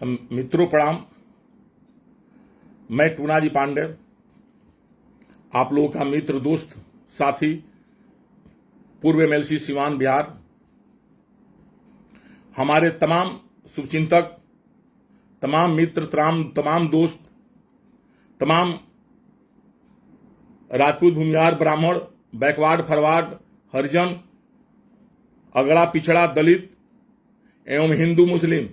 मित्रों प्रणाम। मैं टूनाजी पांडे, आप लोगों का मित्र, दोस्त, साथी, पूर्व एमएलसी सीवान बिहार। हमारे तमाम शुभचिंतक, तमाम मित्र, तमाम दोस्त, तमाम राजपूत, भूमिहार, ब्राह्मण, बैकवर्ड, फॉरवर्ड, हरिजन, अगड़ा, पिछड़ा, दलित एवं हिंदू, मुस्लिम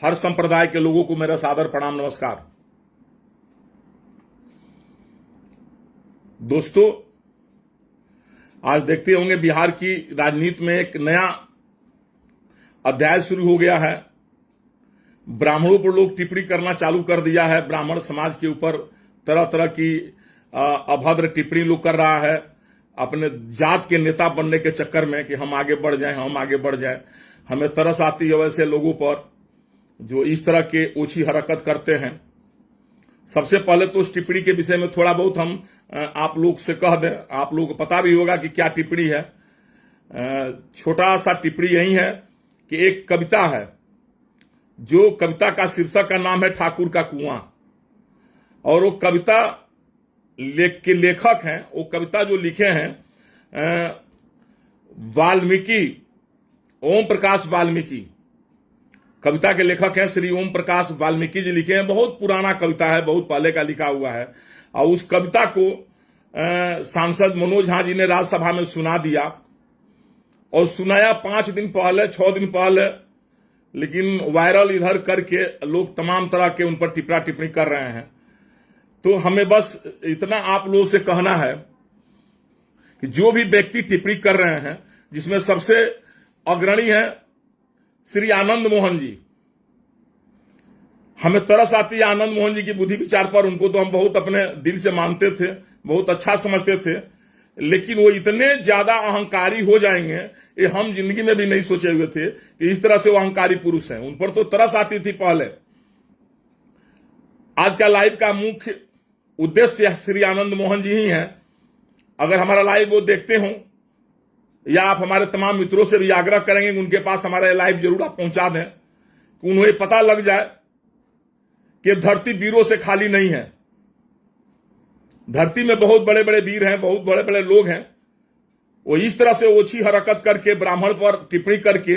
हर संप्रदाय के लोगों को मेरा सादर प्रणाम, नमस्कार। दोस्तों, आज देखते होंगे बिहार की राजनीति में एक नया अध्याय शुरू हो गया है। ब्राह्मणों पर लोग टिप्पणी करना चालू कर दिया है। ब्राह्मण समाज के ऊपर तरह तरह की अभद्र टिप्पणी लोग कर रहा है, अपने जात के नेता बनने के चक्कर में कि हम आगे बढ़ जाएं, हम आगे बढ़ जाएं। हमें तरस आती है वैसे लोगों पर जो इस तरह के ओछी हरकत करते हैं। सबसे पहले तो उस टिप्पणी के विषय में थोड़ा बहुत हम आप लोग से कह दें। आप लोगों को पता भी होगा कि क्या टिप्पणी है। छोटा सा टिप्पणी यही है कि एक कविता है, जो कविता का शीर्षक का नाम है ठाकुर का कुआं, और वो कविता के लेखक हैं, वो कविता जो लिखे हैं वाल्मीकि, ओम प्रकाश वाल्मीकि। कविता के लेखक हैं श्री ओम प्रकाश वाल्मीकि जी, लिखे हैं। बहुत पुराना कविता है, बहुत पहले का लिखा हुआ है। और उस कविता को सांसद मनोज झा जी ने राज्यसभा में सुना दिया, और सुनाया 5 दिन पहले, 6 दिन पहले, लेकिन वायरल इधर करके लोग तमाम तरह के उन पर टिप्पणी कर रहे हैं। तो हमें बस इतना आप लोगों से कहना है कि जो भी व्यक्ति टिप्पणी कर रहे हैं, जिसमें सबसे अग्रणी है श्री आनंद मोहन जी। हमें तरस आती है आनंद मोहन जी की बुद्धि विचार पर। उनको तो हम बहुत अपने दिल से मानते थे, बहुत अच्छा समझते थे, लेकिन वो इतने ज्यादा अहंकारी हो जाएंगे ये हम जिंदगी में भी नहीं सोचे हुए थे कि इस तरह से वो अहंकारी पुरुष हैं। उन पर तो तरस आती थी पहले। आज का लाइव का मुख्य उद्देश्य श्री आनंद मोहन जी ही हैं। अगर हमारा लाइव वो देखते हो, या आप हमारे तमाम मित्रों से भी आग्रह करेंगे कि उनके पास हमारा लाइव जरूर आप पहुंचा दें, कि उन्हें पता लग जाए कि धरती वीरों से खाली नहीं है। धरती में बहुत बड़े बड़े वीर हैं, बहुत बड़े बड़े लोग हैं। वो इस तरह से ओछी हरकत करके, ब्राह्मण पर टिप्पणी करके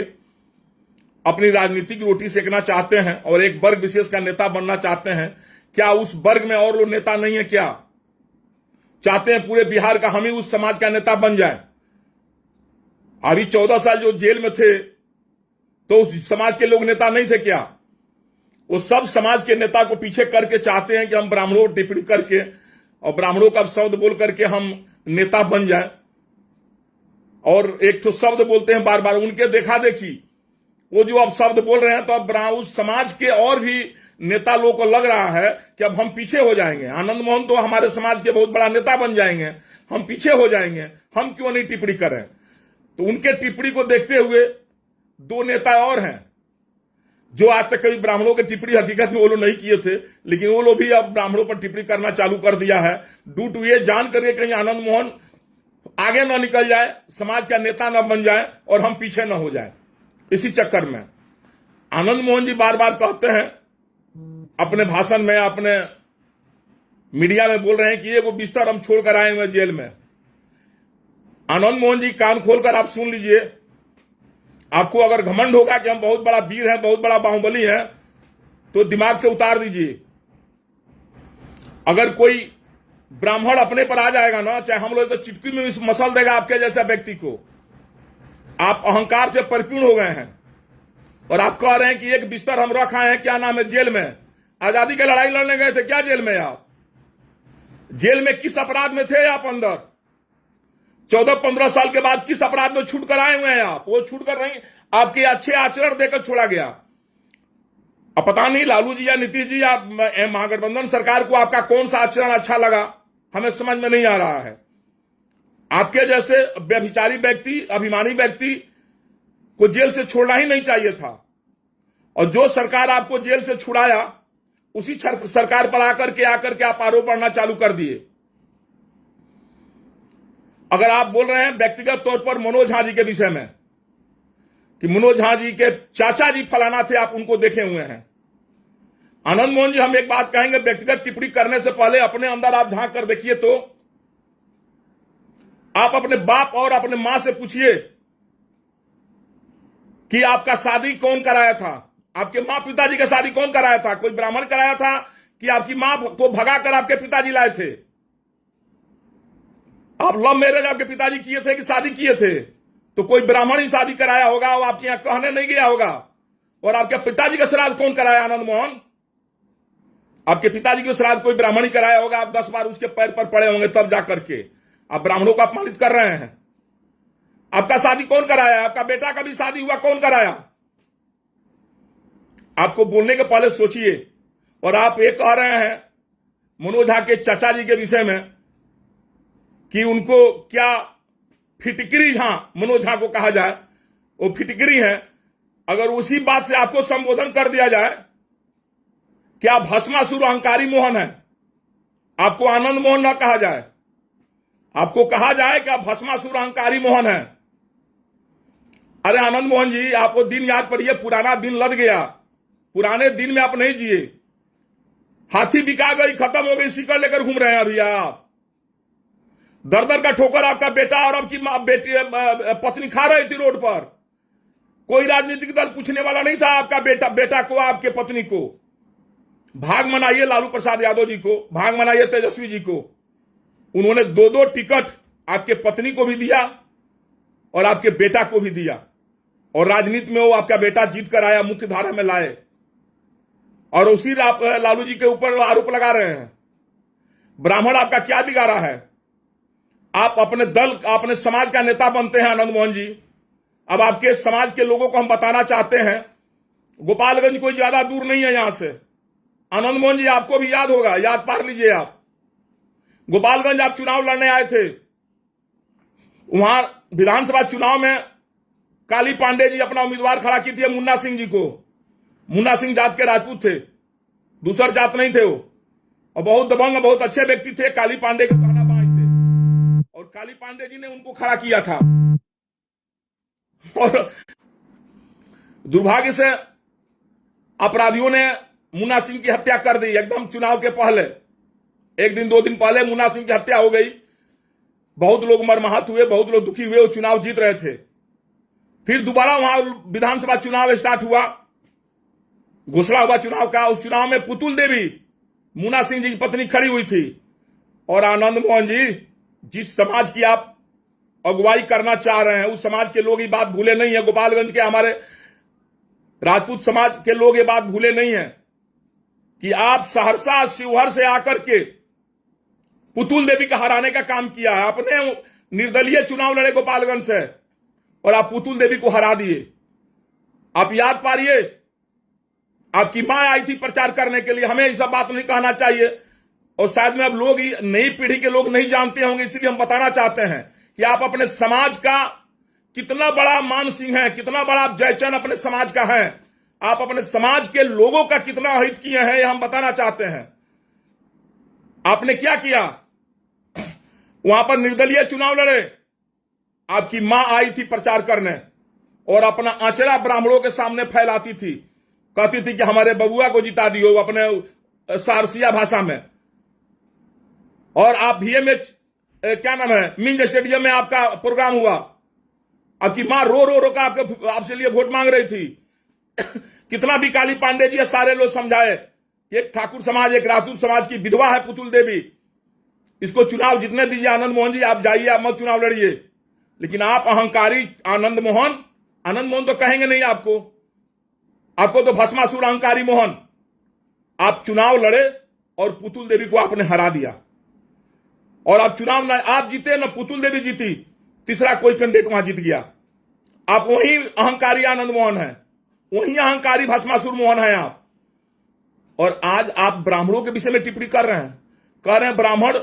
अपनी राजनीतिक रोटी सेकना चाहते हैं और एक वर्ग विशेष का नेता बनना चाहते हैं। क्या उस वर्ग में और लोग नेता नहीं है? क्या चाहते हैं पूरे बिहार का हम ही उस समाज का नेता बन जाए? अभी 14 साल जो जेल में थे, तो उस समाज के लोग नेता नहीं थे क्या? वो सब समाज के नेता को पीछे करके चाहते हैं कि हम ब्राह्मणों को टिप्पणी करके और ब्राह्मणों का शब्द बोल करके हम नेता बन जाए। और एक तो शब्द बोलते हैं बार बार, उनके देखा देखी वो जो अब शब्द बोल रहे हैं, तो अब उस समाज के और भी नेता लोगों को लग रहा है कि अब हम पीछे हो जाएंगे। आनंद मोहन तो हमारे समाज के बहुत बड़ा नेता बन जाएंगे, हम पीछे हो जाएंगे, हम क्यों नहीं टिप्पणी करें? तो उनके टिप्पणी को देखते हुए 2 नेता और हैं जो आज तक कभी ब्राह्मणों की टिप्पणी हकीकत में वो लोग नहीं किए थे, लेकिन वो लोग भी अब ब्राह्मणों पर टिप्पणी करना चालू कर दिया है। डू टू ये जान करके कहीं आनंद मोहन आगे न निकल जाए, समाज का नेता न बन जाए और हम पीछे न हो जाए। इसी चक्कर में आनंद मोहन जी बार बार कहते हैं अपने भाषण में, अपने मीडिया में बोल रहे हैं कि ये वो बिस्तर हम छोड़कर आए हुए जेल में। आनंद मोहन जी, कान खोलकर आप सुन लीजिए। आपको अगर घमंड होगा कि हम बहुत बड़ा वीर हैं, बहुत बड़ा बाहुबली हैं, तो दिमाग से उतार दीजिए। अगर कोई ब्राह्मण अपने पर आ जाएगा ना, चाहे हम लोग, तो चिटकी में मसल देगा आपके जैसा व्यक्ति को। आप अहंकार से परिपूर्ण हो गए हैं और आप कह रहे हैं कि एक बिस्तर हम रख आए हैं, क्या नाम है, जेल में। आजादी की लड़ाई लड़ने गए थे क्या जेल में? आप जेल में किस अपराध में थे आप अंदर? 14-15 साल के बाद किस अपराध में छूट कर आए हुए हैं आप? वो छूट कर नहीं, आपके अच्छे आचरण देकर छोड़ा गया। अब पता नहीं लालू जी या नीतीश जी या महागठबंधन सरकार को आपका कौन सा आचरण अच्छा लगा, हमें समझ में नहीं आ रहा है। आपके जैसे व्यभिचारी व्यक्ति, अभिमानी व्यक्ति को जेल से छोड़ना ही नहीं चाहिए था। और जो सरकार आपको जेल से छुड़ाया, उसी सरकार पर आकर के आप आरोप बढ़ना चालू कर दिए। अगर आप बोल रहे हैं व्यक्तिगत तौर पर मनोज झा जी के विषय में कि मनोज झा जी के चाचा जी फलाना थे, आप उनको देखे हुए हैं, आनंद मोहन जी, हम एक बात कहेंगे, व्यक्तिगत टिप्पणी करने से पहले अपने अंदर आप झांक कर देखिए तो आप अपने बाप और अपने मां से पूछिए कि आपका शादी कौन कराया था। आपके मां पिताजी का शादी कौन कराया था? कोई ब्राह्मण कराया था कि आपकी मां को भगाकर आपके पिताजी लाए थे? आप लव मैरिज आपके पिताजी किए थे कि शादी किए थे? तो कोई ब्राह्मण ही शादी कराया होगा, वो आपके यहां कहने नहीं गया होगा। और आपके पिताजी का श्राद्ध कौन कराया? आनंद मोहन, आपके पिताजी का श्राद्ध कोई ब्राह्मण ही कराया होगा। आप 10 बार उसके पैर पर पड़े होंगे तब जाकर के आप ब्राह्मणों को अपमानित कर रहे हैं। आपका शादी कौन कराया? आपका बेटा का भी शादी हुआ, कौन कराया? आपको बोलने के पहले सोचिए। और आप ये कह रहे हैं मनोज झा के चाचा जी के विषय में कि उनको क्या फिटकरी झा, मनोज झा को कहा जाए, वो फिटकरी है। अगर उसी बात से आपको संबोधन कर दिया जाए कि आप भस्मासुर अहंकारी मोहन है, आपको आनंद मोहन न कहा जाए, आपको कहा जाए कि आप भस्मासुर अहंकारी मोहन है। अरे आनंद मोहन जी, आपको दिन याद पड़िए, पुराना दिन लद गया, पुराने दिन में आप नहीं जिए। हाथी बिका गई, खत्म हो गई, सिकड़ लेकर घूम रहे हैं अभी आप। दर दर का ठोकर आपका बेटा और आपकी बेटी पत्नी खा रही थी रोड पर। कोई राजनीतिक दल पूछने वाला नहीं था आपका बेटा को, आपके पत्नी को। भाग मनाइए लालू प्रसाद यादव जी को, भाग मनाइए तेजस्वी जी को। उन्होंने 2-2 टिकट आपके पत्नी को भी दिया और आपके बेटा को भी दिया, और राजनीति में वो आपका बेटा जीत कर आया, मुख्य धारा में लाए, और उसी लालू जी के ऊपर आरोप लगा रहे हैं। ब्राह्मण आपका क्या बिगाड़ा है? आप अपने दल, अपने समाज का नेता बनते हैं आनंद मोहन जी। अब आपके समाज के लोगों को हम बताना चाहते हैं, गोपालगंज कोई ज्यादा दूर नहीं है यहां से। आनंद मोहन जी, आपको भी याद होगा, याद पार लीजिए आप। गोपालगंज आप चुनाव लड़ने आए थे, वहां विधानसभा चुनाव में काली पांडे जी अपना उम्मीदवार खड़ा की थी मुन्ना सिंह जी को। मुन्ना सिंह जात के राजपूत थे, दूसर जात नहीं थे वो, और बहुत दबंग, बहुत अच्छे व्यक्ति थे, काली पांडे के कहना बाई थे, और काली पांडे जी ने उनको खड़ा किया था। और दुर्भाग्य से अपराधियों ने मुन्ना सिंह की हत्या कर दी एकदम चुनाव के पहले। 1 दिन 2 दिन पहले मुन्ना सिंह की हत्या हो गई। बहुत लोग मर्माहत हुए, बहुत लोग दुखी हुए, वो चुनाव जीत रहे थे। फिर दोबारा वहां विधानसभा चुनाव स्टार्ट हुआ, घोषणा हुआ चुनाव का। उस चुनाव में पुतुल देवी, मुन्ना सिंह जी की पत्नी, खड़ी हुई थी। और आनंद मोहन जी, जिस समाज की आप अगुवाई करना चाह रहे हैं, उस समाज के लोग ये बात भूले नहीं है। गोपालगंज के हमारे राजपूत समाज के लोग ये बात भूले नहीं है कि आप सहरसा शिवहर से आकर के पुतुल देवी का हराने का काम किया है। आपने निर्दलीय चुनाव लड़े गोपालगंज से और आप पुतुल देवी को हरा दिए। आप याद पारिए, आपकी मां आई थी प्रचार करने के लिए। हमें ये सब बात नहीं कहना चाहिए, और शायद में अब लोग, नई पीढ़ी के लोग नहीं जानते होंगे, इसलिए हम बताना चाहते हैं कि आप अपने समाज का कितना बड़ा मान सिंह है, कितना बड़ा जयचंद अपने समाज का है। आप अपने समाज के लोगों का कितना हित किए हैं, यह हम बताना चाहते हैं। आपने क्या किया? वहां पर निर्दलीय चुनाव लड़े, आपकी मां आई थी प्रचार करने और अपना आंचला ब्राह्मणों के सामने फैलाती थी, कहती थी कि हमारे बबुआ को जिता दियो, अपने सारसिया भाषा में। और आप VMH क्या नाम है, मिंज स्टेडियम में आपका प्रोग्राम हुआ। आपकी मां रो रो रो का आपसे लिए वोट मांग रही थी। कितना भी काली पांडे जी सारे लोग समझाए, एक ठाकुर समाज, एक राजपूत समाज की विधवा है पुतुल देवी, इसको चुनाव जीतने दीजिए। आनंद मोहन जी, आप जाइए, आप मत चुनाव लड़िए। लेकिन आप अहंकारी आनंद मोहन तो कहेंगे नहीं आपको तो भस्मासुर अहंकारी मोहन। आप चुनाव लड़े और पुतुल देवी को आपने हरा दिया, और आप चुनाव न आप जीते न पुतुल देवी जीती, तीसरा कोई कैंडिडेट वहां जीत गया। आप वही अहंकारी आनंद मोहन है, वही अहंकारी भस्मासुर मोहन है आप। और आज आप ब्राह्मणों के विषय में टिप्पणी कर रहे हैं, कह रहे हैं ब्राह्मण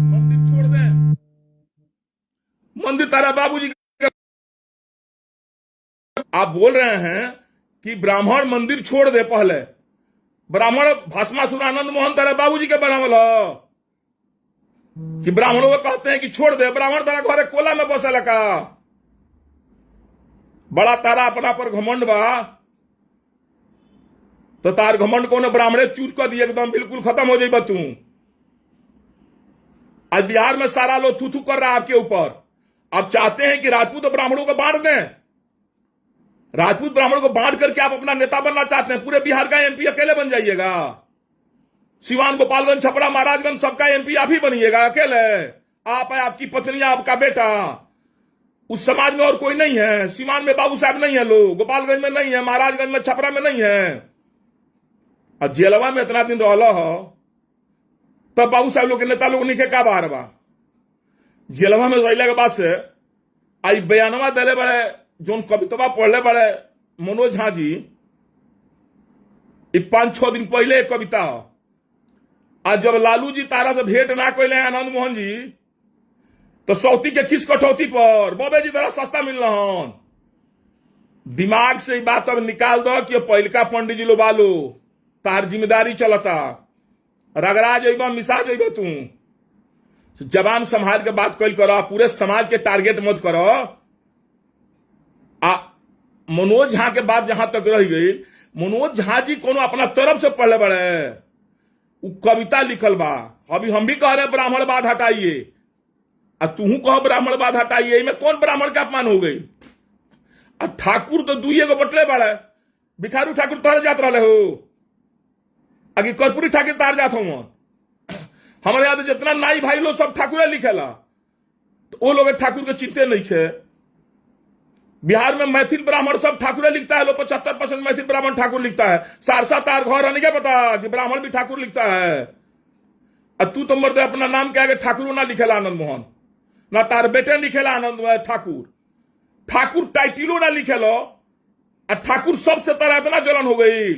मंदिर छोड़ दें, मंदिर तारा बाबूजी। आप बोल रहे हैं कि ब्राह्मण मंदिर छोड़ दे। पहले ब्राह्मण भस्मासुर आनंद मोहन तारा बाबूजी के बनावल हो कि ब्राह्मणों को कहते हैं कि छोड़ दे। ब्राह्मण तारा घरे कोला में बसल का, बड़ा तारा अपना पर घमंड बा। तो तार घमंड को ने ब्राह्मणे चूज कर दिए, एकदम बिल्कुल खत्म हो जाए तू। आज बिहार में सारा लोग थू थू कर रहा है आपके ऊपर। आप चाहते हैं कि राजपूत और ब्राह्मणों को बांट दें, राजपूत ब्राह्मणों को बांट करके आप अपना नेता बनना चाहते हैं। पूरे बिहार का एमपी अकेले बन जाइएगा, सिवान, गोपालगंज, छपरा, महाराजगंज सबका एमपी आप ही बनिएगा अकेले। आप है, आपकी पत्नी, आपका बेटा, उस समाज में और कोई नहीं है। सिवान में बाबू साहब नहीं है, लोग गोपालगंज में नहीं है, महाराजगंज में, छपरा में नहीं है। और जेलवा में इतना दिन रहला हो तब बाबू साहब लोग के नेता लोग निके का बाहर बा। जेलवा में रहला के बाद से आई बयानवा दिले बड़े, जो कवितवा पढ़ले बड़े मनोज झा जी, 5-6 दिन पहले एक कविता हो। आज जब लालू जी तारा से भेंट ना कैले आनंद मोहन जी, तो सौती के किस कटौती पर बॉबे जी तरह सस्ता मिल रहा। दिमाग से बात अब निकाल दो कि पहिलका पंडित जी लो बालो तार जिम्मेदारी चलता, रगड़ा जइबा, मिसा जइबा। तू जबान संभाल के बात कल करो, पूरे समाज के टारगेट मत करो। मनोज झा के बात जहां तक रह गई, मनोज झा जी कोनो अपना तरफ से पढ़ले बड़े, वो कविता लिखल बा। अभी हम भी कह रहे ब्राह्मण बाद हटाइए, तू कह ब्राह्मणवाद हटाइए, में कौन ब्राह्मण का अपमान हो गई? ठाकुर तो दुइये को बटले बड़ा, भिखारू ठाकुर तार जात रहे हो, अगे कर्पूरी ठाकुर तार जात हो। हमारे याद जितना नाई भाई लोग सब ठाकुर लिखेला, तो वो लोग ठाकुर के चिंते नहीं थे। बिहार में मैथिल ब्राह्मण सब ठाकुर लिखता है, लोग 75% मैथिल ब्राह्मण ठाकुर लिखता है। सारसा तार घर नहीं क्या पता कि ब्राह्मण भी ठाकुर लिखता है। तू तो मर्द अपना नाम क्या ठाकुर ना लिखेला आनंद मोहन, ना तार बेटे लिखेला आनंद ठाकुर, ठाकुर टाइटिलो ना लिखेलो। ठाकुर सबसे तरह इतना जलन हो गई,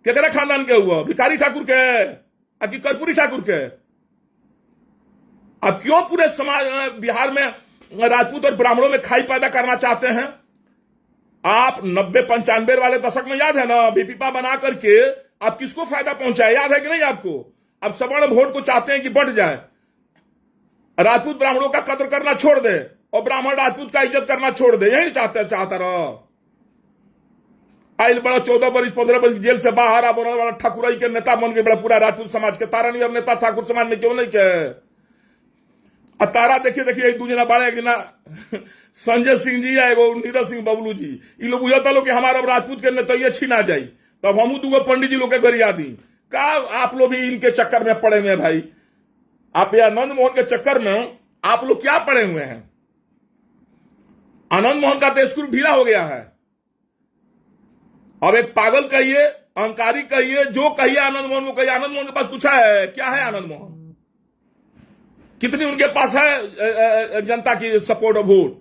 केकरा खानदान के हुआ? भिखारी ठाकुर के कि कर्पूरी ठाकुर के? अब क्यों पूरे समाज बिहार में राजपूत और ब्राह्मणों में खाई पैदा करना चाहते हैं? आप 90-95 वाले दशक में याद है ना, बीपीपा बना करके आप किसको फायदा पहुंचाए, याद है कि नहीं आपको? अब सवर्ण वोट को चाहते हैं कि बढ़ जाए, राजपूत ब्राह्मणों का कदर करना छोड़ दे और ब्राह्मण राजपूत का इज्जत करना छोड़ दे, यही चाहता रहो। आइल बड़ा 14 वर्ष 15 वर्ष जेल से बाहर आप बड़ा ठाकुराई के नेता बन गए, बड़ा पूरा राजपूत समाज के तारा नहीं। और नेता ठाकुर समाज में क्यों नहीं के? तारा देखिए एक दूसरे ना बाड़े ना संजय सिंह जी या एगो नीरज सिंह बबलू जी, ये लोग बुझता लोग कि हमारा राजपूत के नेता छीना जाये, तब हम दूगो पंडित जी लोग के गरिया दी का। आप लोग भी इनके चक्कर में पड़े हुए हैं भाई। आप ये आनंद मोहन के चक्कर में आप लोग क्या पड़े हुए हैं? आनंद मोहन का तो स्क्रू ढीला हो गया है। अब एक पागल कहिए, अहंकारी कहिए, जो कहिए आनंद मोहन को कहिए। आनंद मोहन के पास कुछ है क्या? है आनंद मोहन? कितनी उनके पास है जनता की सपोर्ट और वोट?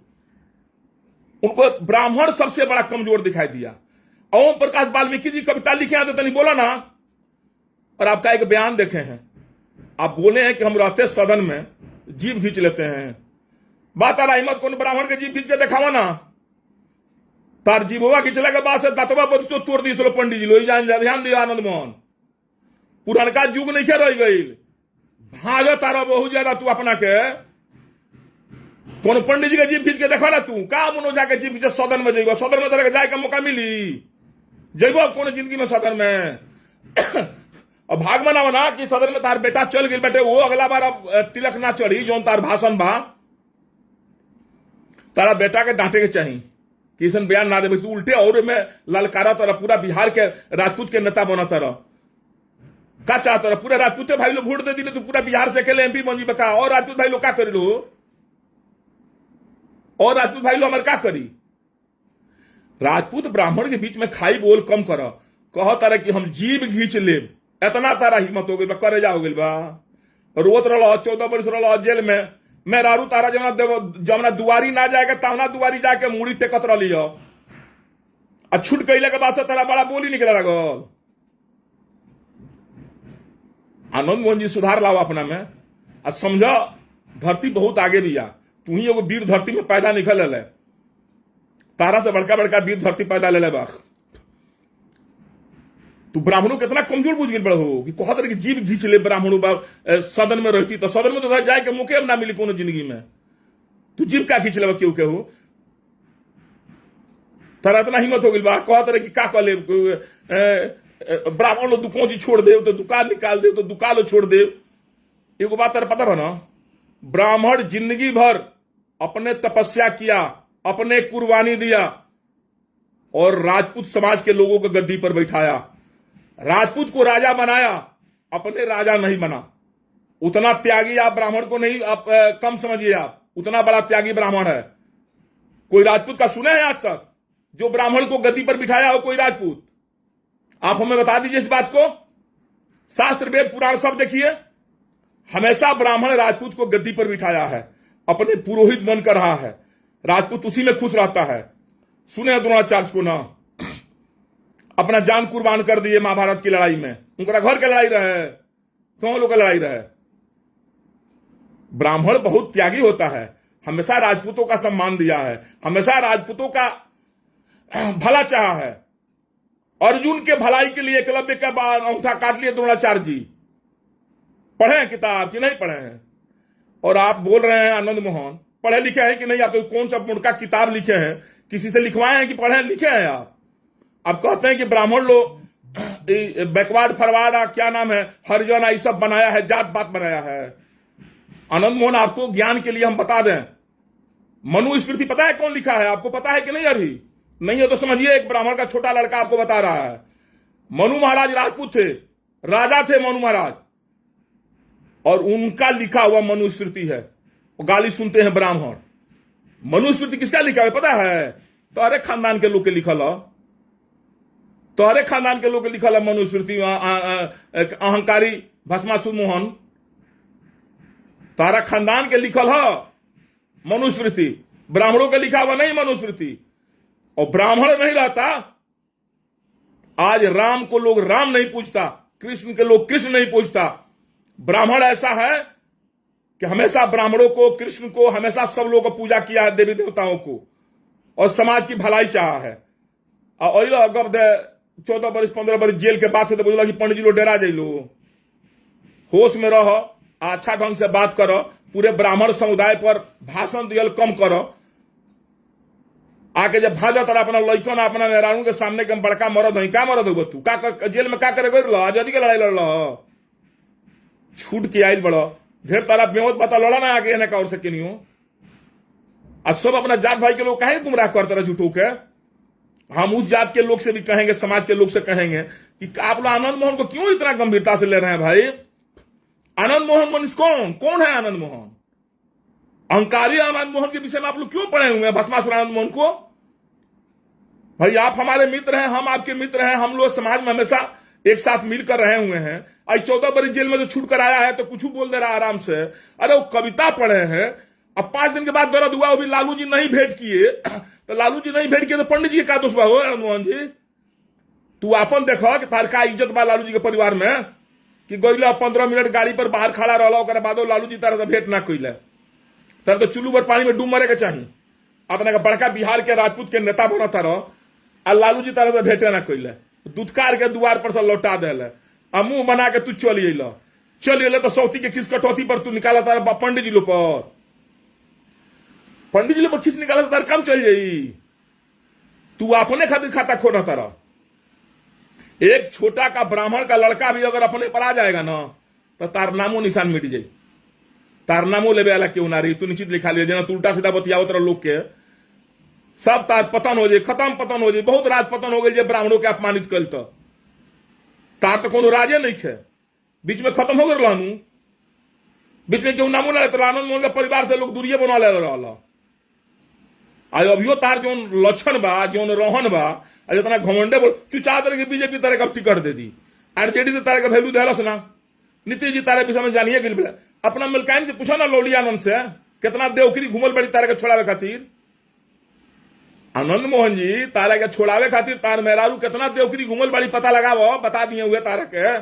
उनको ब्राह्मण सबसे बड़ा कमजोर दिखाई दिया। ओम प्रकाश वाल्मीकि जी कविता लिखे हैं तो नहीं बोला ना। और आपका एक बयान देखे हैं, आप बोले हैं कि हम रहते सदन में जीभ खींच लेते हैं। बात आ हिम्मत को ब्राह्मण के जीभ खींच के दिखावा ना। तार जीभवा खींचला के बाद से दातवा बदसो तोड़ दी पंडित जी लोग। ध्यान दियो आनंद मोहन, पुरानका युग नहीं के रह गई। भाग तारा बहुत ज्यादा तू अपना के कौन पंडित जी के जीभ खींच के देखा ना। तू का मनो जाके जीभ खींचे सदन में जेबो? सदन में तरह जाए का मौका मिली जेबो कौन जिंदगी में सदन में? और भाग मना बना कि सदन में तार बेटा चल गई बेटे, वो अगला बार अब तिलक ना चढ़ी जो तार भाषण बा, तारा बेटा के डांटे के चाहिए कि ऐसा बयान ना दे। तू उल्टे और में ललकारा तरह पूरा बिहार के राजपूत के नेता बना तरह का चाहता रहा? पूरे राजपूत भाई लोग वोट दे दी, तो पूरा बिहार से अकेले एमपी बन जी बका। और राजपूत भाई लोग क्या करी लो? और राजपूत भाई लोग हमारे क्या करी? राजपूत ब्राह्मण के बीच में खाई बोल कम कर, कह तारा कि हम जीभ घींच ले, इतना तारा हिम्मत हो गई बा, करे जा हो गई बा। रोत रहा 14 वर्ष रहा जेल में। मैं रारू तारा जमना दुआरी ना जाएगा तमना दुआरी जाके मुड़ी टेकत रही हो। छूट कैले के बाद से तारा बड़ा बोली निकले लगल। आनंद मोहन जी सुधार लाओ अपना में। आज समझो धरती बहुत आगे भी आ। तू ही एगो वीर धरती में पैदा निकल है, तारा से बड़का बड़का वीर धरती पैदा ले बा। तू ब्राह्मणों कितना कमजोर बुझ गई बड़ हो कि कहत रहे कि जीभ घींच ले ब्राह्मणों सदन में रहती तो सदन में तो जाए के मौके ना मिली कोनो जिंदगी में। तू जीभ क्या खींच ले क्यों केहू? तारा इतना हिम्मत हो गई बा कहत रहे कि का कह ले ब्राह्मण लोग दुकोची छोड़ दे तो दुकान निकाल दे तो दुकान छोड़ दे। एगो बात तेरे पता है ना, ब्राह्मण जिंदगी भर अपने तपस्या किया, अपने कुर्बानी दिया और राजपूत समाज के लोगों को गद्दी पर बैठाया, राजपूत को राजा बनाया, अपने राजा नहीं बना। उतना त्यागी आप ब्राह्मण को नहीं, आप कम समझिए, आप उतना बड़ा त्यागी ब्राह्मण है। कोई राजपूत का सुना है आज तक जो ब्राह्मण को गद्दी पर बिठाया हो? कोई राजपूत आप हमें बता दीजिए इस बात को। शास्त्र वेद पुराण सब देखिए, हमेशा ब्राह्मण राजपूत को गद्दी पर बिठाया है, अपने पुरोहित बनकर रहा है, राजपूत उसी में खुश रहता है। सुने द्रोणाचार्य को ना, अपना जान कुर्बान कर दिए महाभारत की लड़ाई में, उनका घर की लड़ाई रहे, तुम लोग की लड़ाई रहे। ब्राह्मण बहुत त्यागी होता है, हमेशा राजपूतों का सम्मान दिया है, हमेशा राजपूतों का भला चाहा है। अर्जुन के भलाई के लिए एकलव्य का अंगूठा काट लिए द्रोणाचार्य जी। पढ़े हैं किताब कि नहीं पढ़े हैं? और आप बोल रहे हैं आनंद मोहन पढ़े लिखे हैं कि नहीं? आप तो कौन सा मुर्खा किताब लिखे हैं? किसी से लिखवाए हैं कि पढ़े लिखे हैं? आप कहते हैं कि ब्राह्मण लोग बैकवर्ड फॉरवर्ड क्या नाम है, हरिजन ये सब बनाया है, जात पात बनाया है। आनंद मोहन आपको ज्ञान के लिए हम बता दें, मनुस्मृति पता है कौन लिखा है? आपको पता है कि नहीं? अभी नहीं है तो समझिए, एक ब्राह्मण का छोटा लड़का आपको बता रहा है। मनु महाराज राजपूत थे, राजा थे मनु महाराज, और उनका लिखा हुआ मनुस्मृति है। वो गाली सुनते हैं ब्राह्मण। मनुस्मृति किसका लिखा है पता है? तुम्हारे खानदान के लोग के लिखल है, तुम्हारे खानदान के लोग के लिखल है मनुस्मृति। अहंकारी भस्मासुर मोहन, तारा खानदान के लिखल है मनुस्मृति, ब्राह्मणों के लिखा हुआ नहीं मनुस्मृति। और ब्राह्मण नहीं रहता, आज राम को लोग राम नहीं पूछता, कृष्ण के लोग कृष्ण नहीं पूछता। ब्राह्मण ऐसा है कि हमेशा ब्राह्मणों को, कृष्ण को, हमेशा सब लोगों को पूजा किया है, देवी देवताओं को, और समाज की भलाई चाहा है। और 14 वर्ष 15 वर्ष जेल के बाद से तो बोला कि पंडित जी लोग डरा जाइलो, होश में रहो, अच्छा ढंग से बात करो, पूरे ब्राह्मण समुदाय पर भाषण दियल कम करो। आके जब भाजा तरह अपना लड़कों ना अपना मेहरानों के सामने के बड़का मरद है, क्या मरद होगा तू? का जेल में क्या करे? आजादी की लड़ाई लड़ लो, छूट के आयल बड़ो, ढेर तारा बेहोत बता लड़ा ना आगे ना और सके नहीं हो। आज सब अपना जात भाई के लोग कहेंगे गुमराह करते रहे झूठों के। हम उस जात के लोग से भी कहेंगे, समाज के लोग से कहेंगे कि आप लोग आनंद मोहन को क्यों इतना गंभीरता से ले रहे हैं? भाई आनंद मोहन मनुष्य कौन है? आनंद मोहन अहंकारी आनंद मोहन के विषय में आप लोग क्यों पढ़े हुए हैं? भस्मासुर आनंद मोहन को। भाई आप हमारे मित्र हैं, हम आपके मित्र हैं, हम लोग समाज में हमेशा एक साथ मिलकर रहे हुए हैं। आज 14 बरस जेल में जो छूट कर आया है तो कुछ बोल दे रहा है आराम से। अरे वो कविता पढ़े हैं, अब 5 दिन के बाद दर्द हुआ, वो भी लालू जी नहीं भेंट किए। तो लालू जी नहीं भेंट किए तो पंडित जी का दोष बा? हो मोहन जी, तू अपन देखो कि तार का इज्जत बा लालू जी के परिवार में कि गईला 15 मिनट गाड़ी पर बाहर खड़ा रहा, बाद लालू जी तारा से भेंट ना कैले। तर तो चुल्लू पर पानी में डूब मरे के चाहिए। अपने बड़का बिहार के राजपूत के नेता बनता रहो, आ लालू जी तारा से भेंटे ना कैले, दुत्कार के द्वार पर से लौटा दिले, आ मुंह बना के तू चल अल तो सौती के खिस कटौती पर तू निकाला तारा पंडित जी लो पर, पंडित जी लो पर खिस निकाला तार काम चल जाई। तू अपने खातिर खाता खोना तारा। एक छोटा का ब्राह्मण का लड़का भी अगर अपने पर आ जाएगा ना तो तार नामो निशान मिट जाए। तार नामो लेवे वाला क्यों ना रही, तू निश्चित लिखा लिया जना तू उल्टा सीधा बतियाओ तरह लोग के सब तार पतन हो जाए, खत्म पतन हो जाए। बहुत राज पतन हो गई जब ब्राह्मणों के अपमानित कल तो तार तो कोनो राजे नहीं खे, बीच में खत्म हो गए रहनू, बीच में क्यों नामो ना तो आनंद मोहन के परिवार से लोग दूरिये बना ले रहा। आज अभियो तार जो लक्षण बा, जो रोहन बा, जितना घमंडे बोल तू चाहते रहे कि बीजेपी तारे का टिकट दे दी, आरजेडी तारे का वैल्यू देहलस ना, नीतीश जी तारे विषय में जानिए गिर अपना मिलकाइन से पूछो ना लौली आनंद से कितना देवखरी घूमल बड़ी तारे के छोड़ावे खातिर। आनंद मोहन जी तारे के छोड़ावे खातिर तार मेहरारू कितना देवखरी घूमल बड़ी पता लगावो, बता दिए हुए तारे के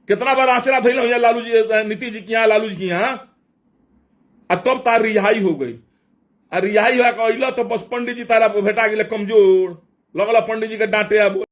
कितना बार आंचरा धैल हुई लालू जी, नीतीश जी की यहाँ, लालू जी की यहाँ, तब तार रिहाई हो गई। रिहाई हुआ तो बस पंडित जी तारा भेटा गए कमजोर, लगल पंडित जी के डांटे।